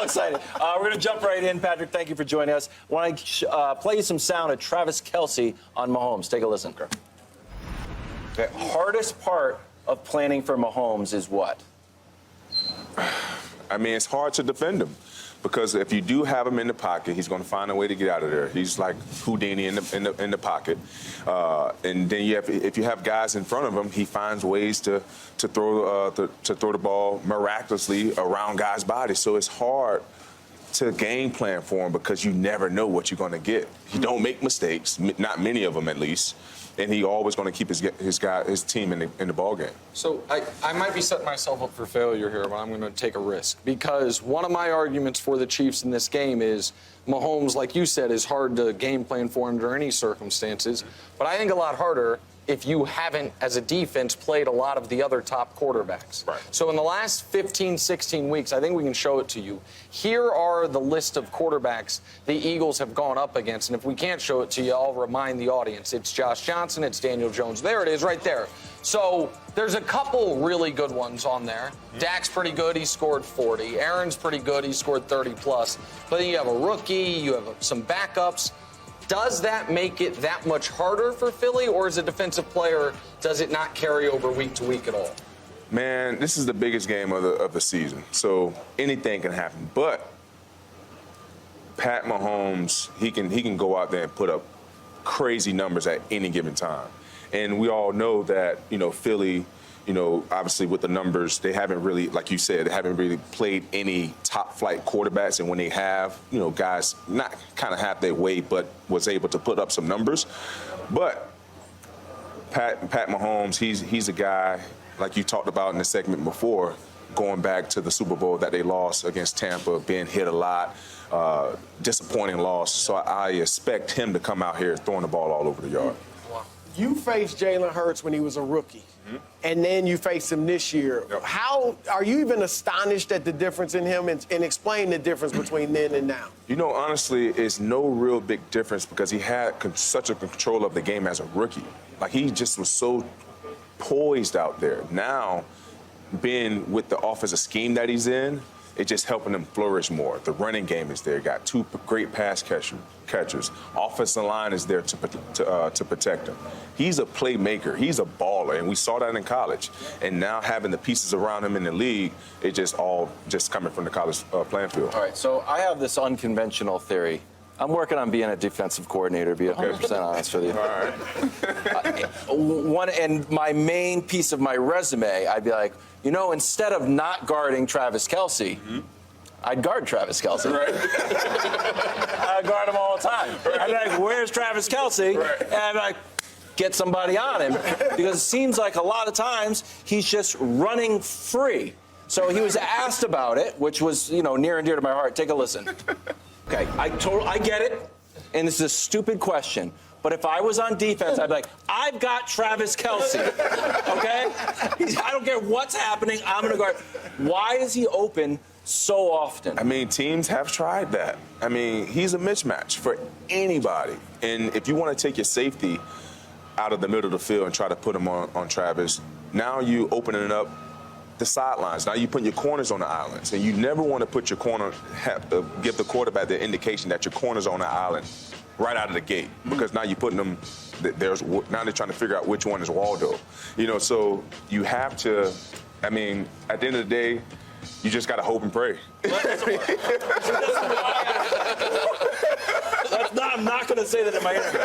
excited. We're going to jump right in. Patrick, thank you for joining us. I want to play you some sound of Travis Kelce on Mahomes. Take a listen. Okay. Hardest part of planning for Mahomes is what? I mean, it's hard to defend him because if you do have him in the pocket, he's going to find a way to get out of there. He's like Houdini in the pocket. And then if you have guys in front of him, he finds ways to throw the ball miraculously around guys' bodies. So it's hard to game plan for him because you never know what you're going to get. He don't make mistakes, not many of them at least. And he always going to keep his team in the ball game. So I might be setting myself up for failure here, but I'm going to take a risk because one of my arguments for the Chiefs in this game is Mahomes, like you said, is hard to game plan for under any circumstances. But I think a lot harder if you haven't, as a defense, played a lot of the other top quarterbacks. Right. So in the last 15, 16 weeks, I think we can show it to you. Here are the list of quarterbacks the Eagles have gone up against. And if we can't show it to you, I'll remind the audience. It's Josh Johnson, it's Daniel Jones. There it is right there. So there's a couple really good ones on there. Dak's pretty good. He scored 40. Aaron's pretty good. He scored 30+. But then you have a rookie. You have some backups. Does that make it that much harder for Philly, or as a defensive player, does it not carry over week to week at all? Man, this is the biggest game of the season, so anything can happen. But Pat Mahomes, he can go out there and put up crazy numbers at any given time. And we all know that, Philly, obviously with the numbers, they haven't really, like you said, they haven't really played any top-flight quarterbacks. And when they have, guys not kind of half their weight, but was able to put up some numbers. But Pat Mahomes, he's a guy, like you talked about in the segment before, going back to the Super Bowl that they lost against Tampa, being hit a lot, disappointing loss. So I expect him to come out here throwing the ball all over the yard. You faced Jalen Hurts when he was a rookie, and then you faced him this year. Yep. How are you even astonished at the difference in him, and explain the difference between then and now? Honestly, it's no real big difference because he had such a control of the game as a rookie. Like, he just was so poised out there. Now, being with the offensive scheme that he's in, it's just helping him flourish more. The running game is there. Got two great pass catchers. Offensive line is there to protect him. He's a playmaker. He's a baller, and we saw that in college. And now having the pieces around him in the league, it's just all coming from the college playing field. All right, so I have this unconventional theory. I'm working on being a defensive coordinator, to be 100% honest with you. All right. And my main piece of my resume, I'd be like, instead of not guarding Travis Kelce, I'd guard Travis Kelce. Right. I guard him all the time. I'd be like, where's Travis Kelce? Right. And I'd be like, get somebody on him. Because it seems like a lot of times he's just running free. So he was asked about it, which was, near and dear to my heart. Take a listen. Okay, I get it, and this is a stupid question, but if I was on defense, I'd be like, I've got Travis Kelce, okay? I don't care what's happening, I'm going to guard. Why is he open so often? I mean, teams have tried that. I mean, he's a mismatch for anybody. And if you want to take your safety out of the middle of the field and try to put him on Travis, now you opening it up the sidelines. Now you're putting your corners on the islands, and you never want to put your corner, give the quarterback the indication that your corner's on the island right out of the gate, because now you're putting them. Now they're trying to figure out which one is Waldo. So you have to. I mean, at the end of the day, you just got to hope and pray. I'm not going to say that in my interview.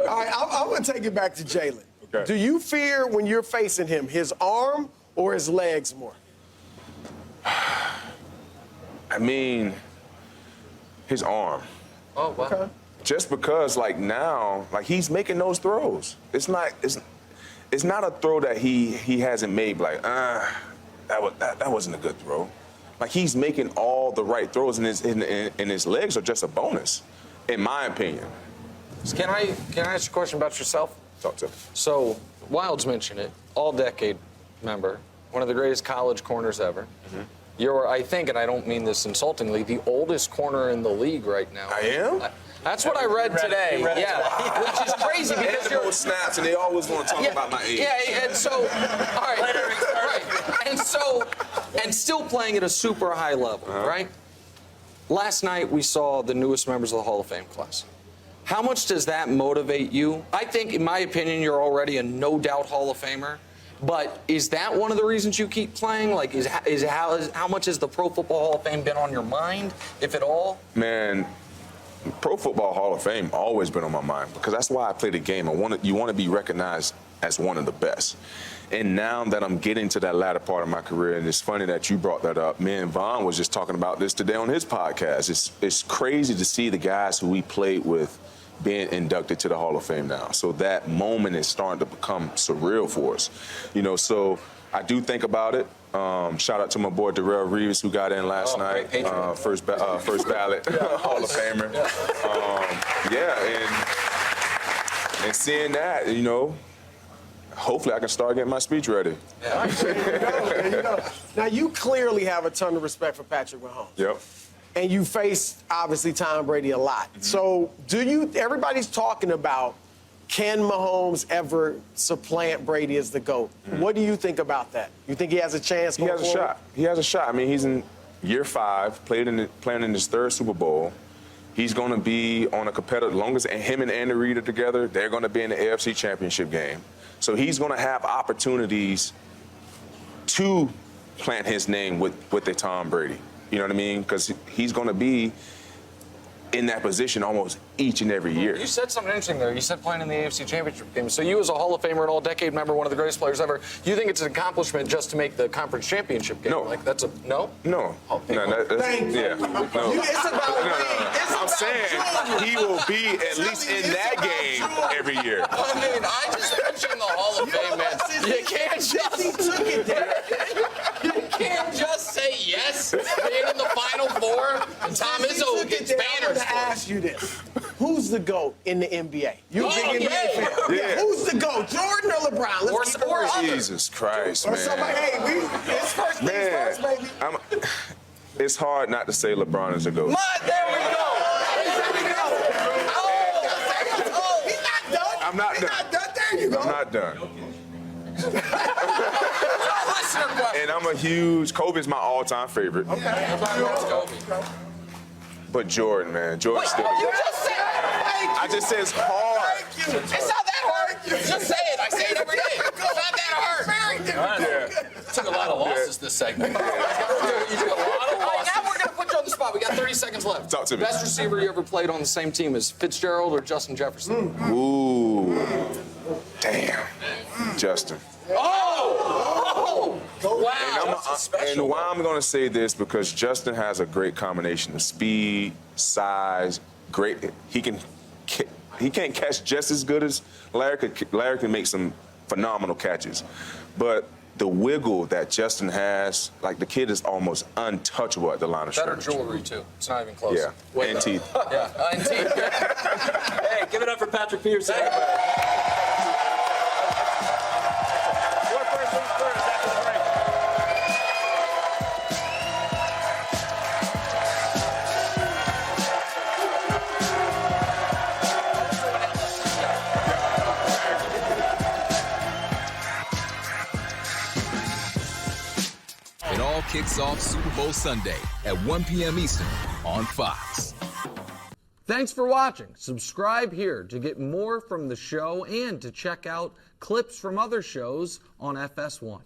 All right, I'm going to take it back to Jalen. Okay. Do you fear when you're facing him his arm or his legs more? I mean, his arm. Oh, wow. Okay. Just because, now, he's making those throws. It's not a throw that he hasn't made. That wasn't a good throw. He's making all the right throws, and his legs are just a bonus, in my opinion. Can I ask you a question about yourself? Talk to him. So, Wildes mentioned it, all-decade member, one of the greatest college corners ever. You're, I think, and I don't mean this insultingly, the oldest corner in the league right now. I am? That's what I read today. Yeah, which is crazy because you're snaps, and they always want to talk about my age. Yeah, and so, all right, right. And so, and still playing at a super high level, right? Last night we saw the newest members of the Hall of Fame class. How much does that motivate you? I think, in my opinion, you're already a no-doubt Hall of Famer. But is that one of the reasons you keep playing? Like, how much has the Pro Football Hall of Fame been on your mind, if at all? Man, Pro Football Hall of Fame always been on my mind because that's why I play the game. You want to be recognized as one of the best. And now that I'm getting to that latter part of my career, and it's funny that you brought that up. Me and Vaughn was just talking about this today on his podcast. It's crazy to see the guys who we played with being inducted to the Hall of Fame now. So that moment is starting to become surreal for us. So I do think about it. Shout out to my boy Darrell Reeves who got in last night. First ballot Hall of Famer. And seeing that, hopefully I can start getting my speech ready. Yeah. There you go. Now, you clearly have a ton of respect for Patrick Mahomes. Yep. And you faced, obviously, Tom Brady a lot. Mm-hmm. So everybody's talking about, can Mahomes ever supplant Brady as the GOAT? Mm-hmm. What do you think about that? You think he has a chance? He has a shot. He has a shot. I mean, he's in year 5, playing in his 3rd Super Bowl. He's going to be on a competitive, longest, and him and Andy Reid are together, they're going to be in the AFC Championship game. So he's going to have opportunities to plant his name with a Tom Brady. You know what I mean? Because he's going to be in that position almost each and every year. You said something interesting there. You said playing in the AFC Championship game. So you, as a Hall of Famer and all-decade member, one of the greatest players ever, you think it's an accomplishment just to make the conference championship game? No. Like, that's a no? No. Thank you. Yeah. No. It's about I'm saying he will be at least in that game every year. I mean, I just mentioned the Hall of Fame, man. You can't just say yes, being in the Final Four, and Tom Izzo gets banners to ask you this. Who's the GOAT in the NBA? You big NBA fan. Yeah. Who's the GOAT? Jordan or LeBron? Let's keep it real. Jesus Christ, man. Or somebody, it's first things first, baby. It's hard not to say LeBron is a GOAT. There we go. He's not done. I'm not done. He's not done. There you go. I'm not done. And I'm a huge, Kobe's my all-time favorite. Okay. But Jordan, man, Jordan's still. You just said it. I just said it's hard. It's not that hard. Just say it. I say it every day. It's not that hard. Very difficult. Yeah. Took a lot of losses this segment. You took a lot of losses. Now we're going to put you on the spot. We got 30 seconds left. Talk to me. Best receiver you ever played on the same team is Fitzgerald or Justin Jefferson? Ooh. Damn. Justin. Oh! Wow. And why I'm going to say this, because Justin has a great combination of speed, size, great. He can't catch just as good as Larry. Larry can make some phenomenal catches. But the wiggle that Justin has, like the kid is almost untouchable at the line of Better scrimmage. jewelry, too. It's not even close. Yeah, and teeth. Yeah, and teeth. Hey, give it up for Patrick Peterson. It all kicks off Super Bowl Sunday at 1 p.m. Eastern on Fox. Thanks for watching. Subscribe here to get more from the show and to check out clips from other shows on FS1.